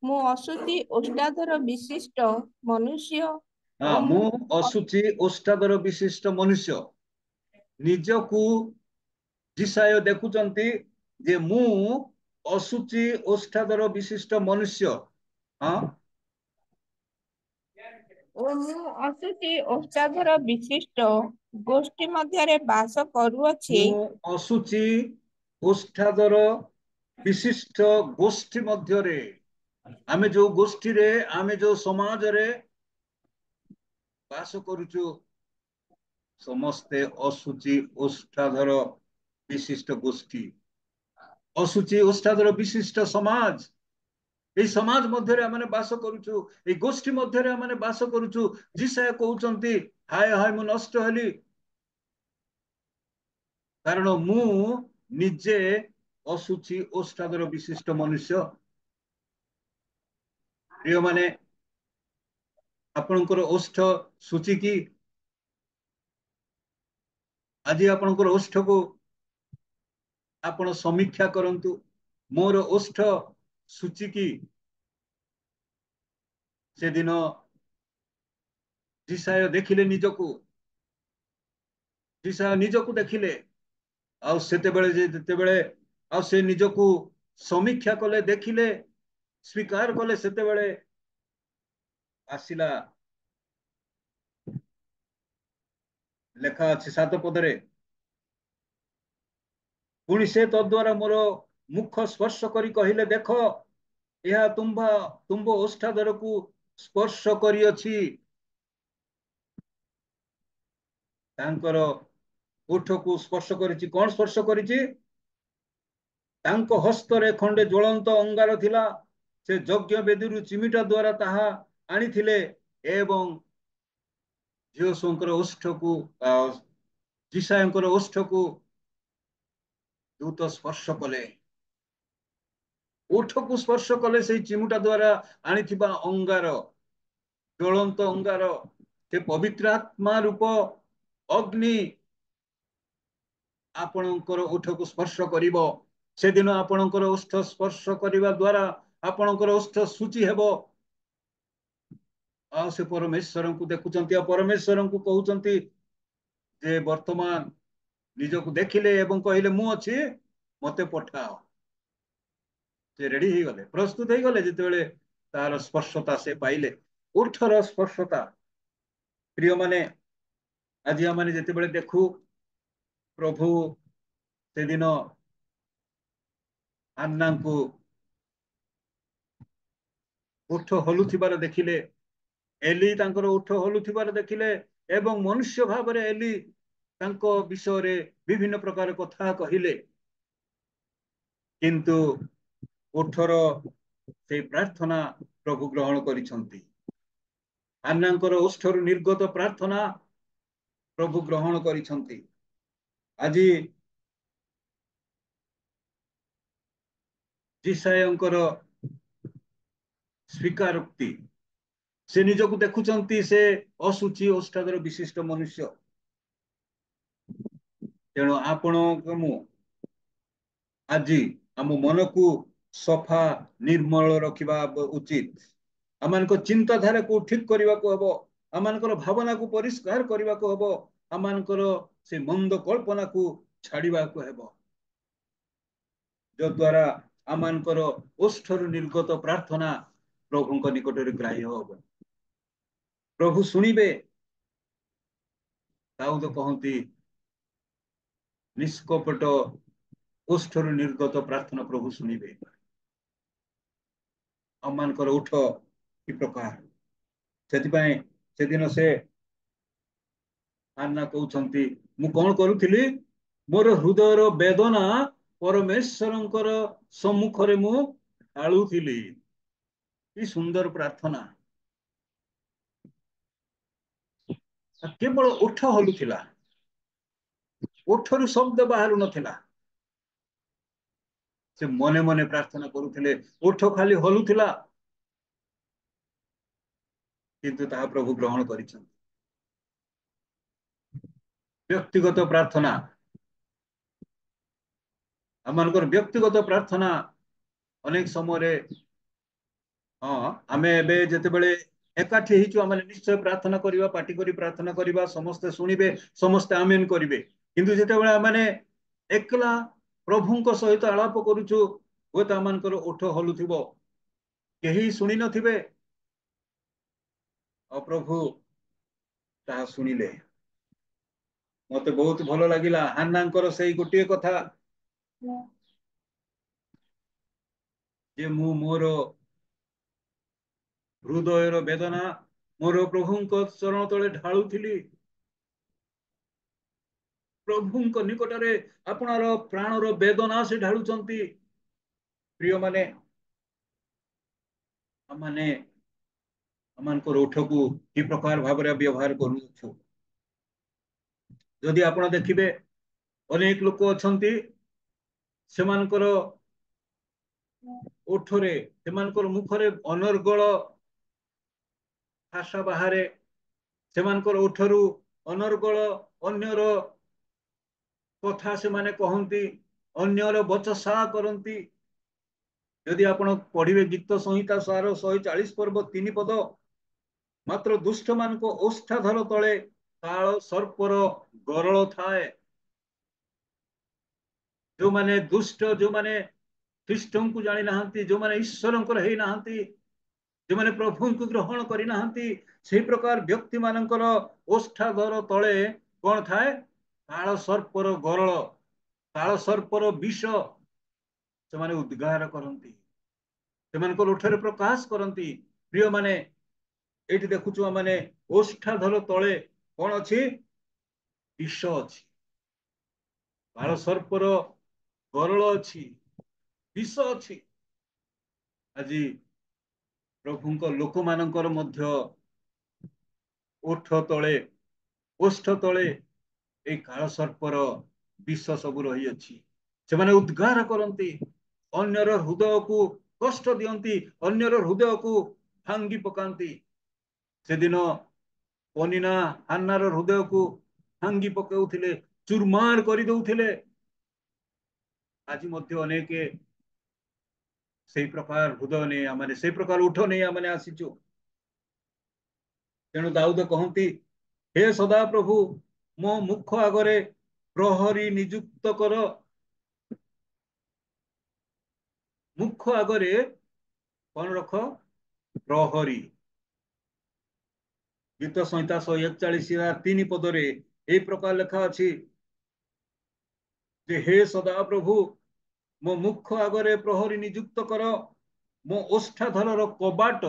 मु असुचि ओष्ठाधर विशिष्ट मनुष्य हाँ ओ मु असुचि ओष्ठादर विशिष्ट मनुष्य निजकू जिसाय देखुचंती जे मु असुचि ओष्ठादर विशिष्ट मनुष्य हाँ मु असुचि ओष्ठाधर विशिष्ट गोष्ठी मध्यरे बास करूअछि मु असुचि ओष्ठादर विशिष्ट गोष्ठी मध्यरे आमे जो गोष्ठी रे आमे जो समाज रे बास करूचु समस्ते असुचि ओष्ठाधर विशिष्ट गोष्ठी असुचि ओष्ठाधर विशिष्ट समाज এই সমাজ মধ্যে আমি বাস করুছু এই গোষ্ঠী মধ্যে আমি বাস করুছু যিশা কହୁଛନ୍ତି হায় হায় মু নষ্ট হেলি কারণ মু নিজে অসুচি ওষ্ঠাদর বিশিষ্ট মনুষ্য প্রিয় মানে ଆପଣଙ୍କର ଓଷ୍ଠ ସୂଚି କି ଆଜି ଆପଣଙ୍କର ଓଷ୍ଠକୁ ଆପଣ ସମୀକ୍ଷା କରନ୍ତୁ ମୋର ଓଷ୍ଠ ସୂଚି କି ସେଦିନ ଯିଶାୟ ଦେଖିଲେ ନିଜକୁ, ଯିଶାୟ ନିଜକୁ ଦେଖିଲେ। ଆଉ ଯେତେବେଳେ ଆଉ ସେ ନିଜକୁ ସମୀକ୍ଷା କଲେ, ଦେଖିଲେ, ସ୍ୱୀକାର କଲେ, ସେତେବେଳେ ଆସିଲା, ଲେଖା ଅଛି 7 ପଦରେ, ପୁଣି ସେ ତଦ୍ୱାରା ମୋର ମୁଖ ସ୍ପର୍ଶ କରି କହିଲେ, ଦେଖ, ଏହା ତୁମ୍ଭ ଓଷ୍ଠାଧରକୁ ସ୍ପର୍ଶ କରିଅଛି। ତାଙ୍କର ଓଠକୁ ସ୍ପର୍ଶ କରିଛି। କଣ ସ୍ପର୍ଶ କରିଛି? ତାଙ୍କ ହସ୍ତରେ ଖଣ୍ଡେ ଜ୍ୱଳନ୍ତ ଅଙ୍ଗାର ଥିଲା। ସେ ଯଜ୍ଞ ବେଦୀରୁ ଚିମିଟା ଦ୍ୱାରା ତାହା ଆଣିଥିଲେ ଏବଂ ଯିଶାୟଙ୍କର ଓଷ୍ଠକୁ ଦୂତ ସ୍ପର୍ଶ କଲେ। ଓଠକୁ ସ୍ପର୍ଶ କଲେ ସେଇ ଚିମୁଟା ଦ୍ୱାରା ଆଣିଥିବା ଅଙ୍ଗାର, ଜ୍ୱଳନ୍ତ ଅଙ୍ଗାର, ସେ ପବିତ୍ର ଆତ୍ମା ରୂପ ଅଗ୍ନି ଆପଣଙ୍କର ଓଠକୁ ସ୍ପର୍ଶ କରିବ। ସେଦିନ ଆପଣଙ୍କର ଓଷ୍ଠ ସ୍ପର୍ଶ କରିବା ଦ୍ୱାରା ଆପଣଙ୍କର ଓଷ୍ଠ ଶୁଚି ହେବ। ଆଉ ସେ ପରମେଶ୍ୱରଙ୍କୁ ଦେଖୁଛନ୍ତି, ଆଉ ପରମେଶ୍ୱରଙ୍କୁ କହୁଛନ୍ତି ଯେ ବର୍ତ୍ତମାନ ନିଜକୁ ଦେଖିଲେ ଏବଂ କହିଲେ, ମୁଁ ଅଛି, ମତେ ପଠାଅ। ସେ ରେଡି ହେଇଗଲେ, ପ୍ରସ୍ତୁତ ହେଇଗଲେ। ଯେତେବେଳେ ତାର ସ୍ପର୍ଶତା ସେ ପାଇଲେ, ଓଠର ସ୍ପର୍ଶତା। ପ୍ରିୟମାନେ, ଆଜି ଆମେ ଯେତେବେଳେ ଦେଖୁ, ପ୍ରଭୁ ସେଦିନ ହାନ୍ନାଙ୍କୁ ଓଠ ହଲୁଥିବାର ଦେଖିଲେ, ଏଲି ତାଙ୍କର ଓଠ ହଲୁଥିବାର ଦେଖିଲେ, ଏବଂ ମନୁଷ୍ୟ ଭାବରେ ଏଲି ତାଙ୍କ ବିଷୟରେ ବିଭିନ୍ନ ପ୍ରକାର କଥା କହିଲେ। କିନ୍ତୁ ଓଠର ସେଇ ପ୍ରାର୍ଥନା ପ୍ରଭୁ ଗ୍ରହଣ କରିଛନ୍ତି। ହାନ୍ନାଙ୍କର ଓଷ୍ଠରୁ ନିର୍ଗତ ପ୍ରାର୍ଥନା ପ୍ରଭୁ ଗ୍ରହଣ କରିଛନ୍ତି। ଆଜି ଯିଶାୟଙ୍କର ସ୍ୱୀକାରୋକ୍ତି, ସେ ନିଜକୁ ଦେଖୁଛନ୍ତି ସେ ଅଶୁଚି ଓଷ୍ଠାଦର ବିଶିଷ୍ଟ ମନୁଷ୍ୟ। ତେଣୁ ଆପଣ ମୁଁ ଆଜି ଆମ ମନକୁ ସଫା ନିର୍ମଳ ରଖିବା ଉଚିତ। ଆମମାନଙ୍କ ଚିନ୍ତାଧାରାକୁ ଠିକ କରିବାକୁ ହବ, ଆମମାନଙ୍କର ଭାବନାକୁ ପରିଷ୍କାର କରିବାକୁ ହବ, ଆମମାନଙ୍କର ସେ ମନ୍ଦ କଳ୍ପନାକୁ ଛାଡିବାକୁ ହେବ, ଯଦ୍ୱାରା ଆମମାନଙ୍କର ଓଷ୍ଠରୁ ନିର୍ଗତ ପ୍ରାର୍ଥନା ପ୍ରଭୁଙ୍କ ନିକଟରେ ଗ୍ରାହ୍ୟ ହବ, ପ୍ରଭୁ ଶୁଣିବେ। ଦାଉଦ କହନ୍ତି, ନିଷ୍କପଟ ଓଷ୍ଠରୁ ନିର୍ଗତ ପ୍ରାର୍ଥନା ପ୍ରଭୁ ଶୁଣିବେ। ଆମମାନଙ୍କର ଓଠ କି ପ୍ରକାର। ସେଥିପାଇଁ ସେଦିନ ସେ ହାନ୍ନା କହୁଛନ୍ତି, ମୁଁ କଣ କରୁଥିଲି? ମୋର ହୃଦୟର ବେଦନା ପରମେଶ୍ୱରଙ୍କର ସମ୍ମୁଖରେ ମୁଁ ଢାଳୁଥିଲି। କି ସୁନ୍ଦର ପ୍ରାର୍ଥନା। କେବଳ ଓଠ ହଲୁଥିଲା, ଓଠରୁ ଶବ୍ଦ ବାହାରୁ ନଥିଲା। ସେ ମନେ ମନେ ପ୍ରାର୍ଥନା କରୁଥିଲେ, ଓଠ ଖାଲି ହଲୁଥିଲା, କିନ୍ତୁ ତାହା ପ୍ରଭୁ ଗ୍ରହଣ କରିଛନ୍ତି। ବ୍ୟକ୍ତିଗତ ପ୍ରାର୍ଥନା, ଆମମାନଙ୍କର ବ୍ୟକ୍ତିଗତ ପ୍ରାର୍ଥନା ଅନେକ ସମୟରେ, ଆମେ ଏବେ ଯେତେବେଳେ ଏକାଠି ହେଇଛୁ, ଆମେ ନିଶ୍ଚୟ ପ୍ରାର୍ଥନା କରିବା, ପାଟି କରି ପ୍ରାର୍ଥନା କରିବା, ସମସ୍ତେ ଶୁଣିବେ, ସମସ୍ତେ ଆମେନ କରିବେ। କିନ୍ତୁ ଯେତେବେଳେ ଆମେ ଏକଲା ପ୍ରଭୁଙ୍କ ସହିତ ଆଳାପ କରୁଛୁ, ହୁଏତ ଆମମାନଙ୍କର ଓଠ ହଲୁଥିବ, କେହି ଶୁଣି ନଥିବେ, ଆଉ ପ୍ରଭୁ ତାହା ଶୁଣିଲେ। ମତେ ବହୁତ ଭଲ ଲାଗିଲା ହାନ୍ନାଙ୍କର ସେଇ ଗୋଟିଏ କଥା, ଯେ ମୁଁ ମୋର ହୃଦୟର ବେଦନା ମୋର ପ୍ରଭୁଙ୍କ ଚରଣ ତଳେ ଢାଳୁଥିଲି। ପ୍ରଭୁଙ୍କ ନିକଟରେ ଆପଣର ପ୍ରାଣର ବେଦନା ସେ ଢାଳୁଛନ୍ତି। ପ୍ରିୟମାନେ, ଆମମାନଙ୍କର ଓଠକୁ କି ପ୍ରକାର ଭାବରେ ବ୍ୟବହାର କରୁଛୁ। ଯଦି ଆପଣ ଦେଖିବେ, ଅନେକ ଲୋକ ଅଛନ୍ତି, ସେମାନଙ୍କର ଓଠରେ, ସେମାନଙ୍କର ମୁଖରେ ଅନର୍ଗଳ ଭାଷା ବାହାରେ, ସେମାନଙ୍କର ଓଠରୁ ଅନର୍ଗଳ ଅନ୍ୟର କଥା ସେମାନେ କହନ୍ତି, ଅନ୍ୟର ବଚସା କରନ୍ତି। ଯଦି ଆପଣ ପଢିବେ ଗୀତ ସଂହିତା 140 ପର୍ବ 3 ପଦ, ମାତ୍ର ଦୁଷ୍ଟ ମାନଙ୍କ ଓଷ୍ଠାଧର ତଳେ କାଳ ସର୍ପର ଗରଳ ଥାଏ। ଯୋଉମାନେ ଦୁଷ୍ଟ, ଯୋଉମାନେ ଖ୍ରୀଷ୍ଟଙ୍କୁ ଜାଣି ନାହାନ୍ତି, ଯୋଉମାନେ ଈଶ୍ୱରଙ୍କର ହେଇନାହାନ୍ତି, ଯୋଉମାନେ ପ୍ରଭୁଙ୍କୁ ଗ୍ରହଣ କରିନାହାନ୍ତି, ସେଇ ପ୍ରକାର ବ୍ୟକ୍ତି ମାନଙ୍କର ଓଷ୍ଠାଧର ତଳେ କଣ ଥାଏ? କାଳ ସର୍ପର ଗରଳ, କାଳ ସର୍ପର ବିଷ ସେମାନେ ଉଦ୍ଗାର କରନ୍ତି, ସେମାନଙ୍କର ଓଠରେ ପ୍ରକାଶ କରନ୍ତି। ପ୍ରିୟମାନେ, ଏଇଠି ଦେଖୁଛୁ ମାନେ ଓଷ୍ଠାଧର ତଳେ କଣ ଅଛି? ବିଷ ଅଛି। କାଳ ସର୍ପର ଗରଳ ଅଛି, ବିଷ ଅଛି। ଆଜି ପ୍ରଭୁଙ୍କ ଲୋକମାନଙ୍କର ମଧ୍ୟ ଓଠ ତଳେ, ଓଷ୍ଠ ତଳେ ଏଇ କାଳ ସର୍ପର ବିଷ ସବୁ ରହିଅଛି। ସେମାନେ ଉଦ୍ଗାର କରନ୍ତି, ଅନ୍ୟର ହୃଦୟକୁ କଷ୍ଟ ଦିଅନ୍ତି, ଅନ୍ୟର ହୃଦୟକୁ ଭାଙ୍ଗି ପକାନ୍ତି। ସେଦିନ ପନିନା ହାନ୍ନାର ହୃଦୟକୁ ଭାଙ୍ଗି ପକାଉଥିଲେ, ଚୁରମାର କରିଦଉଥିଲେ। ଆଜି ମଧ୍ୟ ଅନେକ ସେଇ ପ୍ରକାର ହୃଦୟ ନେଇ ଆମେ, ସେଇ ପ୍ରକାର ଉଠ ନେଇ ଆମେ ଆସିଛୁ। ତେଣୁ ଦାଉଦ କହନ୍ତି, ହେ ସଦା ପ୍ରଭୁ, ମୋ ମୁଖ ଆଗରେ ପ୍ରହରୀ ନିଯୁକ୍ତ କର। ମୁଖ ଆଗରେ କଣ ରଖ? ପ୍ରହରୀ। ଗୀତ ସଂହିତା 141 ପଦରେ এই ପ୍ରକାର ଲେଖା ଅଛି ଯେ ହେ ସଦା ପ୍ରଭୁ, ମୋ ମୁଖ ଆଗରେ ପ୍ରହରୀ ନିଯୁକ୍ତ କର, ମୋ ଓଷ୍ଠାଧରର କବାଟ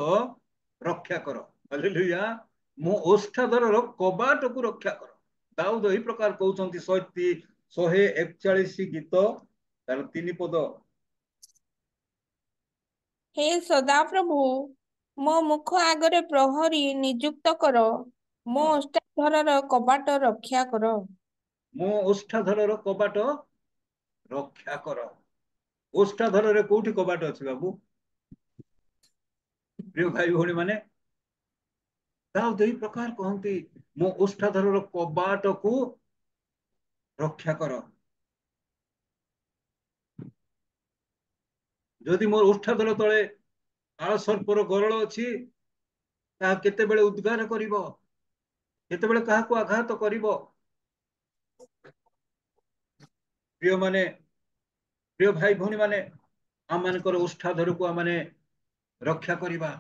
ରକ୍ଷା କର। ହାଲେଲୁୟା। ମୋ ଓଷ୍ଠାଧରର କବାଟକୁ ରକ୍ଷା କର। ଦାଉଦ ଏହି ପ୍ରକାର କହୁଛନ୍ତି 141 ଗୀତ ତାର 3 ପଦ। ହେ ସଦାପ୍ରଭୁ, ମୋ ମୁଖ ଆଗରେ ପ୍ରହରୀ ନିଯୁକ୍ତ କର, ମୋ ଓଷ୍ଠାଧରର କବାଟ ରକ୍ଷା କର। ମୋ ଓଷ୍ଠାଧରର କବାଟ ରକ୍ଷା କର। ଓଷ୍ଠାଧରରେ କୋଉଠି କବାଟ ଅଛି ବାବୁ? ପ୍ରିୟ ଭାଇ ଭଉଣୀ ମାନେ, ଦାଉଦ ଏହି ପ୍ରକାର କହନ୍ତି, ମୋ ଓଷ୍ଠାଧରର କବାଟକୁ ରକ୍ଷା କର। ଯଦି ମୋର ଓଷ୍ଠାଧର ତଳେ କାଳ ସର୍ପର ଗରଳ ଅଛି, ତାହା କେତେବେଳେ ଉଦ୍ଗାର କରିବ, କେତେବେଳେ କାହାକୁ ଆଘାତ କରିବ। ପ୍ରିୟ ମାନେ, ପ୍ରିୟ ଭାଇ ଭଉଣୀ ମାନେ, ଆମମାନଙ୍କର ଓଷ୍ଠାଧରକୁ ଆମେ ରକ୍ଷା କରିବା,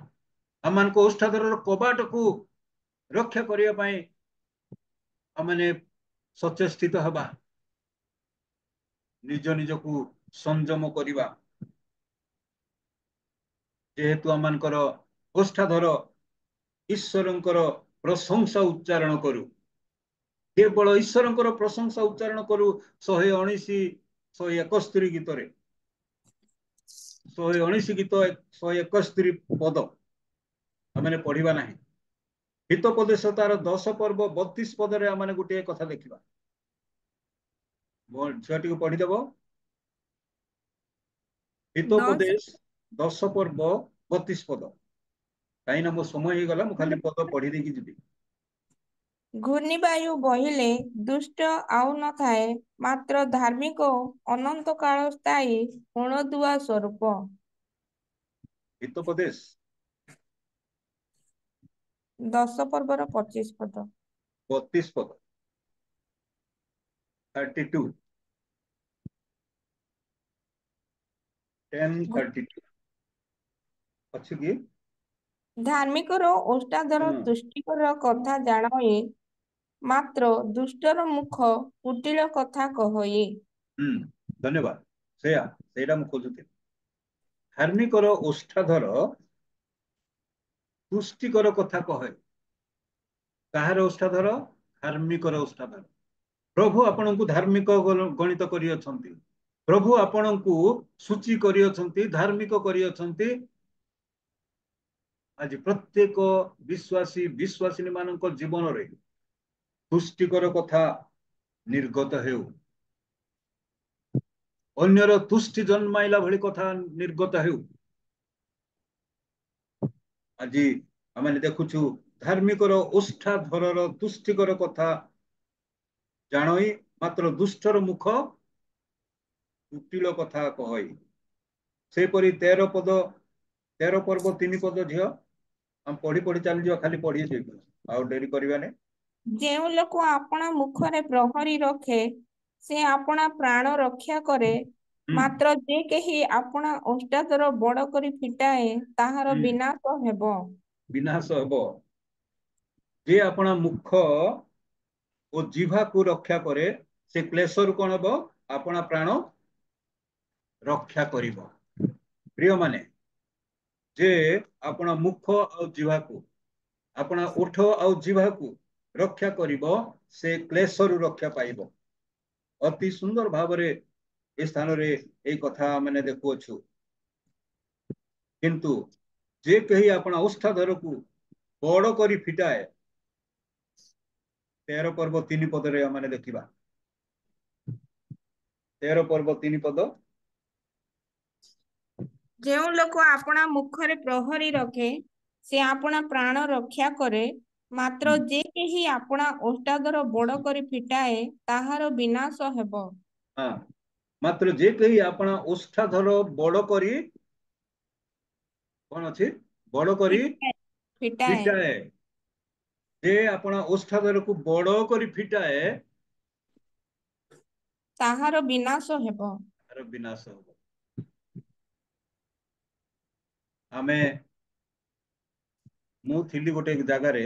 ଆମମାନଙ୍କ ଓଷ୍ଠାଧରର କବାଟକୁ ରକ୍ଷା କରିବା ପାଇଁ ଆମେ ସଚେଷ୍ଟିତ ହେବା, ନିଜ ନିଜକୁ ସଂଯମ କରିବା। ଯେହେତୁ ଆମମାନଙ୍କର ଓଷ୍ଠାଧର ଈଶ୍ୱରଙ୍କର ପ୍ରଶଂସା ଉଚ୍ଚାରଣ କରୁ, କେବଳ ଈଶ୍ୱରଙ୍କର ପ୍ରଶଂସା ଉଚ୍ଚାରଣ କରୁ। 119 171 ଗୀତରେ, 119 ଗୀତ 171 ପଦ ଆମେ ପଢିବା ନାହିଁ। ହିତୋପଦେଶ ତାର 10 ପର୍ବ 32 ପଦରେ ଆମେ ଗୋଟିଏ କଥା ଦେଖିବା। ଝିଅଟିକୁ ପଢିଦେବ। ହିତୋପଦେଶ 10 ପର୍ବ 32 ପଦ। କାହିଁକି ନା ମୋ ସମୟ ହେଇଗଲା, ମୁଁ ଖାଲି ପଦ ପଢି ଦେଇକି ଯିବି। ଘୂର୍ଣ୍ଣିବାୟୁ ବହିଲେ ଦୁଷ୍ଟ ଆଉ ନଥାଏ, ମାତ୍ର ଧାର୍ମିକ ଅନନ୍ତ କାଳ ସ୍ଥାୟୀ ଗୁଣଦୁଆ ସ୍ୱରୂପ। ହିତୋପଦେଶ 10 ପର୍ବର 25 ପଦ। 32 ପଦ, 32 10:32 ଅଛି କି? ଧାର୍ମିକର ଓଷ୍ଠାଧର ହଁ। ତୁଷ୍ଟିକର କଥା ଜାଣଏ, ମାତ୍ର ଦୁଷ୍ଟର ମୁଖ କୁଟିଳ କଥା କହଏ। ଧନ୍ୟବାଦ। ସେଇଟା ମୁଁ ଖୋଜୁଥିଲି। ଧାର୍ମିକର ଓଷ୍ଠାଧର ତୁଷ୍ଟିକର କଥା କହେ। କାହାର ଓଷ୍ଠାଧର? ଧାର୍ମିକର ଓଷ୍ଠାଧର। ପ୍ରଭୁ ଆପଣଙ୍କୁ ଧାର୍ମିକ ଗଣିତ କରିଅଛନ୍ତି, ପ୍ରଭୁ ଆପଣଙ୍କୁ ସୂଚୀ କରିଅଛନ୍ତି, ଧାର୍ମିକ କରିଅଛନ୍ତି। ଆଜି ପ୍ରତ୍ୟେକ ବିଶ୍ୱାସୀ ବିଶ୍ୱାସିନୀ ମାନଙ୍କ ଜୀବନରେ ତୁଷ୍ଟିକର କଥା ନିର୍ଗତ ହେଉ, ଅନ୍ୟର ତୁଷ୍ଟି ଜନ୍ମାଇଲା ଭଳି କଥା ନିର୍ଗତ ହେଉ। ଆଜି ଆମେ ଦେଖୁଛୁ ଧାର୍ମିକର ଓଷ୍ଠାଧରର ତୁଷ୍ଟିକର କଥା ଜାଣଇ, ମାତ୍ର ଦୁଷ୍ଟର ମୁଖ କୁଟିଳ କଥା କହଇ। ସେପରି 13 ପର୍ବ 3 ପଦ ଝିଅ। हम पढ़ी पढ़ी चली खाली पढ़ी आउ डेरी करवाने। ଯେଉଁ ଲୋକ ଆପଣା ମୁଖରେ ପ୍ରହରୀ ରଖେ ସେ ଆପଣା ପ୍ରାଣ ରକ୍ଷା କରେ, ମାତ୍ର ଯେ କେହି ଆପଣା ଓଷ୍ଠାଦର ବଡ଼ କରି ଫିଟାଏ ତାହାର ବିନାଶ ହେବ। विनाश हेबो। जे अपना मुख और जिह्वा को रक्षा करे से क्लेशर कौन हेबो अपना प्राण रक्षा करिबो। प्रिय माने जे अपना मुख और जिह्वा को अपना ओठ और जिह्वा को रक्षा करिबो से क्लेशर रक्षा पाइबो। अति सुंदर भावरे ए स्थान रे ए कथा माने देखुअछु। किंतु जे कही अपना ओष्ठाधर को बड़ करी फिटाए 13 पर्व 3 पद रे माने देखिबा। 13 पर्व 3 पद। ଯେଉଁ ଲୋକ ଆପଣା ମୁଖରେ ପ୍ରହରୀ ରଖେ ସେ ଆପଣା ପ୍ରାଣ ରକ୍ଷା କରେ, ମାତ୍ର ଯେ କେହି ଆପଣା ଓଷ୍ଠାଦର ବଡ଼ କରି ଫିଟାଏ ତାହାର ବିନାଶ ହେବ। हाँ मात्र जे कही अपना ओष्ठाधर बड़ करी कौन अच्छी बड़ करी ଫିଟାଏ फिटाए। जे अपना ओष्ठाधर को बड़ करी फिटाए ତାହାର ବିନାଶ ହେବ। तार विनाश हो। आमे मु थिली गोटे जगार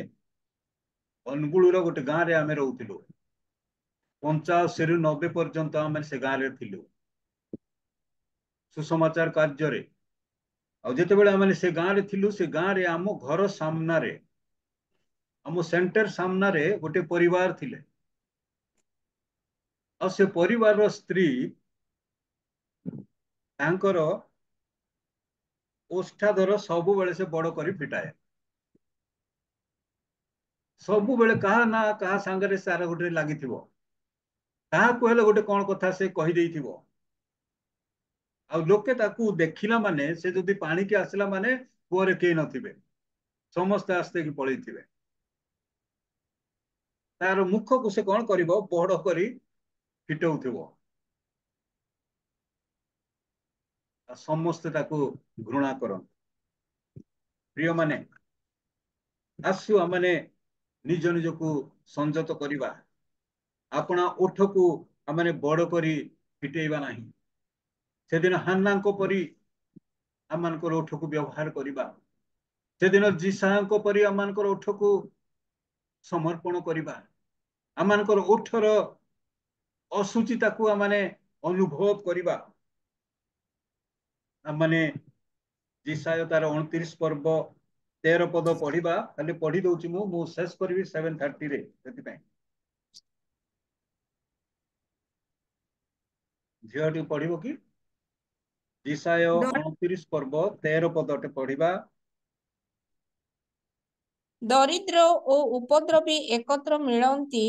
अनुगुल गोटे गाँव रे आमे रहूतिलु। 85 रु 90 पर्यंत आमे से गाँव रे थिलु सुसमाचार कार्य रे। आ जेते बेले आमे से गाँव रे थिलु से गाँव रे आम घर सामना रे आम सेंटर सामना रे गोटे परिवार थिले। आ से परिवार रो स्त्री तांकर ओष्ठाधर सबु बेले से बड़ करी फिटाए। सबु बेले कहा ना कहा सांगरे सारा गोटे लागिथिबो। कहा को हेले गोटे कोन कथा से कहि देइथिबो। आ लोके ताकू देखिला माने से जदी पानी के आसला माने कुआरे के नथिबे समस्त आस्ते की पळैथिबे। तार मुख को से कोन करिवो बड़ करी फिटौथिबो। आ समस्त ताकू घृणा करन। प्रिय माने आसु आमने निज निज को संयत करिबा। अपना ओठ को आमने बड़ करी फिटेइबा नाही। से दिन हान्ना को परी आमानकर ओठ को व्यवहार करिबा। से दिन जीसा को परी आमानकर ओठ को समर्पण करिबा। आमानकर ओठर असुचिता को आमने अनुभव करिबा। आमने जीसाय तार 29 पर्व 13 पद पढ़िबा। खाली पढ़ी दउची मु शेष करबी 7:30 रे सेति पय झियोटी पढ़िबो कि जीसाय 29 पर्व 13 पदटे पढ़िबा। ଦରିଦ୍ର ଓ ଉପଦ୍ରବୀ ଏକତ୍ର ମିଳନ୍ତି,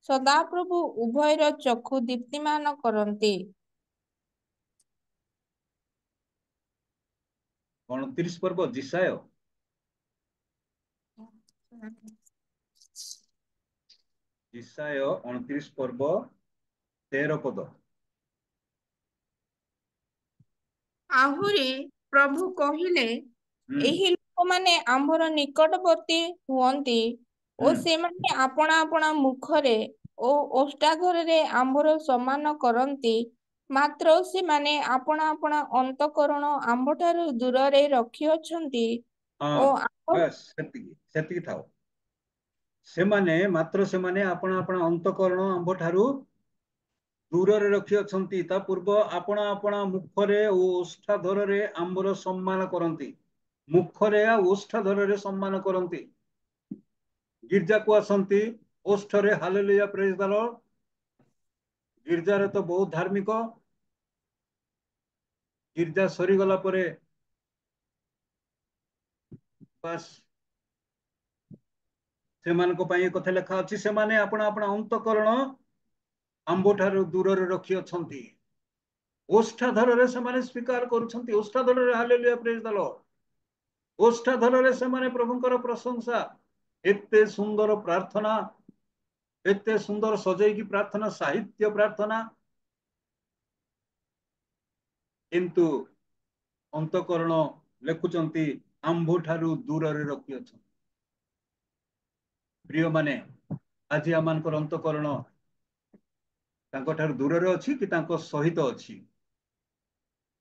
ସଦାପ୍ରଭୁ ଉଭୟର ଚକ୍ଷୁ ଦୀପ୍ତିମାନ କରନ୍ତି। 29 पर्व जीसाय जीसाय 29 पर्व 13 पद। ଆହୁରି ପ୍ରଭୁ କହିଲେ, ଏହି ଲୋକମାନେ ଆମ୍ଭର ନିକଟବର୍ତ୍ତୀ ହୁଅନ୍ତି ଓ ସେମାନେ ଆପଣା ଆପଣା ମୁଖରେ ଓ ଓଷ୍ଠାଘରରେ ଆମ୍ଭର ସମ୍ମାନ କରନ୍ତି, ମାତ୍ର ସେମାନେ ଆପଣା ଆପଣା ଅନ୍ତଃକରଣ ଆମ୍ଭଠାରୁ ଦୂରରେ ରଖିଅଛନ୍ତି ଓ हाँ बस सेतिकी थाओ। सेमाने मात्र सेमाने अपना अपना अंतकरण आंभ ठारू दूर रे रखी अछंती। ता पूर्व अपना अपना मुखरे ओष्ठाधर रे आंबर सम्मान करंती। मुखरे ओष्ठाधर रे सम्मान करंती। गिरजा को आसंती ओष्ठरे हालेलुया प्रेज द लॉर्ड। गिरजा रे तो बहुत धार्मिक। गिरजा सरी गला परे बस सेमानको पई कथा लेखा अछि। सेमाने अपना अपना अंतकरण आंबठार दूर रे रखी अछंती। ओष्ठाधर रे सेमाने स्वीकार करूछंती। ओष्ठाधर रे हालेलुया प्रेज द लॉर्ड। ओष्ठाधर रे सेमाने प्रभुंकर प्रशंसा। एते सुंदर प्रार्थना, एते सुंदर सजई की प्रार्थना, साहित्य प्रार्थना, किंतु अंतकरण लेखुचंती आंभो ठारू दूर रे रखी अछन। प्रिय माने आज आमानकर अंतकरण तांको ठारू दूर रे अछि कि तांको सहित अछि।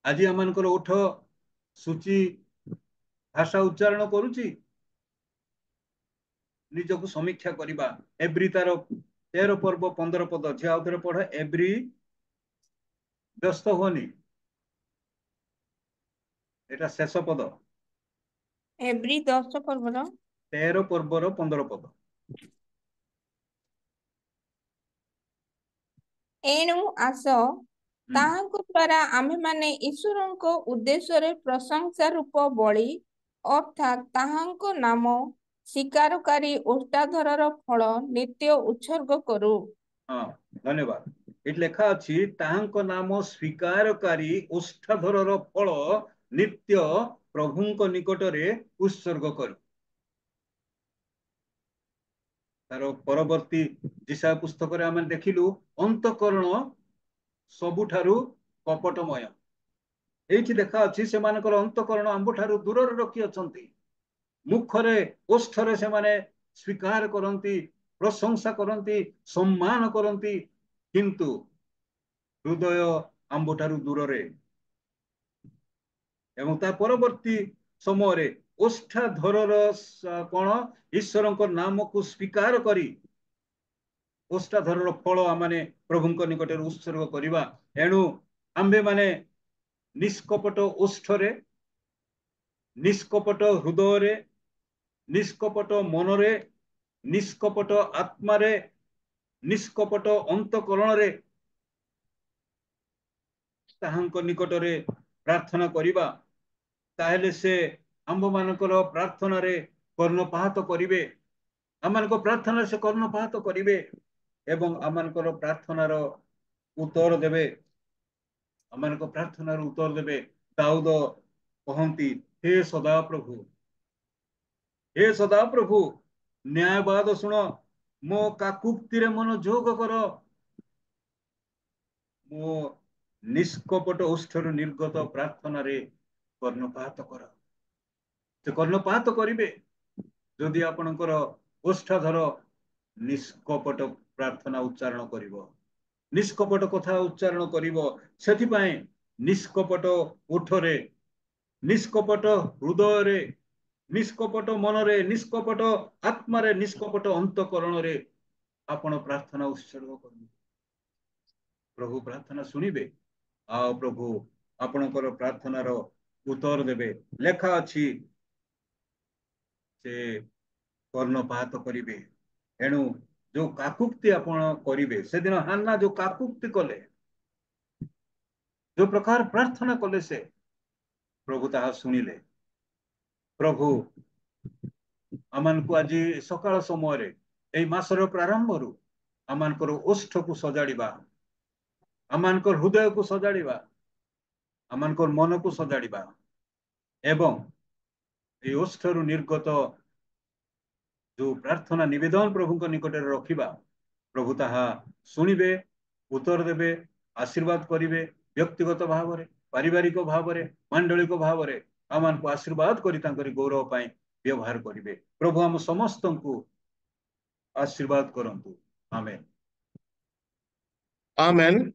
आज आमानकर ओठ सूची भाषा उच्चारण करूची निजକୁ समीक्षा करिबा। एब्री तार 13 पर्व 15 पद अछि। आउ थरे पढ एब्री व्यस्त होनी एटा शेष पद ଏବ୍ରି 10 ପର୍ବର 13 पर्वर 15 पद। ଏଣୁ ଆସ ତାହାଙ୍କ ଦ୍ୱାରା ଆମ୍ଭେମାନେ ଈଶ୍ୱରଙ୍କ ଉଦ୍ଦେଶ୍ୟରେ ପ୍ରଶଂସା ରୂପ ବଳି ଅର୍ଥାତ୍ ତାହାଙ୍କ ନାମ ସ୍ୱୀକାରକାରୀ ଓଷ୍ଠାଧରର ଫଳ ନିତ୍ୟ ଉତ୍ସର୍ଗ କରୁ। हाँ धन्यवाद। ଏଠି ଲେଖା ଅଛି ତାହାଙ୍କ ନାମ ସ୍ୱୀକାରକାରୀ ଓଷ୍ଠାଧରର ଫଳ ନିତ୍ୟ ପ୍ରଭୁଙ୍କ ନିକଟରେ ଉତ୍ସର୍ଗ କରୁ। ତାର ପରବର୍ତ୍ତୀ ଦିଶା ପୁସ୍ତକରେ ଆମେ ଦେଖିଲୁ ଅନ୍ତକରଣ ସବୁଠାରୁ କପଟମୟ। ଏଇଠି ଦେଖା ଅଛି ସେମାନଙ୍କର ଅନ୍ତକରଣ ଆମ୍ଭଠାରୁ ଦୂରରେ ରଖି ଅଛନ୍ତି। ମୁଖରେ ଓଷ୍ଠରେ ସେମାନେ ସ୍ୱୀକାର କରନ୍ତି, ପ୍ରଶଂସା କରନ୍ତି, ସମ୍ମାନ କରନ୍ତି, କିନ୍ତୁ ହୃଦୟ ଆମ୍ଭଠାରୁ ଦୂରରେ। ଏବଂ ତା ପରବର୍ତ୍ତୀ ସମୟରେ ଓଷ୍ଠାଧରର କଣ ଈଶ୍ୱରଙ୍କ ନାମକୁ ସ୍ୱୀକାର କରି ଓଷ୍ଠାଧରର ଫଳ ଆମେ ପ୍ରଭୁଙ୍କ ନିକଟରେ ଉତ୍ସର୍ଗ କରିବା। ଏଣୁ ଆମ୍ଭେମାନେ ନିଷ୍କପଟ ଓଷ୍ଠରେ, ନିଷ୍କପଟ ହୃଦୟରେ, ନିଷ୍କପଟ ମନରେ, ନିଷ୍କପଟ ଆତ୍ମାରେ, ନିଷ୍କପଟ ଅନ୍ତକରଣରେ ତାହାଙ୍କ ନିକଟରେ ପ୍ରାର୍ଥନା କରିବା। ତାହେଲେ ସେ ଆମ୍ଭମାନଙ୍କର ପ୍ରାର୍ଥନାରେ କର୍ଣ୍ଣପାତ କରିବେ। ଆମମାନଙ୍କ ପ୍ରାର୍ଥନାରେ ସେ କର୍ଣ୍ଣପାତ କରିବେ ଏବଂ ଆମମାନଙ୍କର ପ୍ରାର୍ଥନାର ଉତ୍ତର ଦେବେ। ଆମମାନଙ୍କ ପ୍ରାର୍ଥନାର ଉତ୍ତର ଦେବେ। ଦାଉଦ କହନ୍ତି, ହେ ସଦା ପ୍ରଭୁ, हे सदा प्रभु न्यायवाद शुण, मो काकुक्ति मन जोग कर, मो निष्कपट ओष्ठर निर्गत प्रार्थना रे कर्णपात कर। से कर्णपात करिवे जदि आपणकर ओष्ठाधर निष्कपट प्रार्थना उच्चारण करिवो, निष्कपट कथा उच्चारण करिवो। सेथिपाई निष्कपट ओठरे, निष्कपट हृदय, निष्कपट मनरे, निष्कपट आत्मारे, निष्कपट अंतकरण रे आपण प्रार्थना उत्सर्ग करू। प्रभु प्रार्थना सुनिबे आ प्रभु आपणकर प्रार्थनार उत्तर देबे। लेखा अछि से कर्णपात करिवे। एणु जो काकुक्ति आपण करिवे, से दिन हान्ना जो काकुक्ति कले, जो प्रकार प्रार्थना कले, से प्रभु ताहा सुनिले। प्रभु आमानकु आज सकाळ समय एई मासर प्रारंभरू आमानकर ओष्ठ को सजाड़िबा, आमानकर हृदय को सजाड़िबा, आमानकर मन को सजाड़िबा एवं ए ओष्ठरू निर्गत जो प्रार्थना निवेदन प्रभु निकट रखिबा। प्रभु ताहा सुनिबे, उत्तर देबे, आशीर्वाद करिवे। व्यक्तिगत भाव में, पारिवारिक भाव में, मांडलिक भाव में आमान को आशीर्वाद करी तांकरी गौरव पाई व्यवहार करिवे। प्रभु हम समस्त को आशीर्वाद करंतु। आमेन आमेन।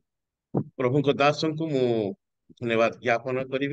प्रभु को दासन को मु धन्यवाद ज्ञापन करी।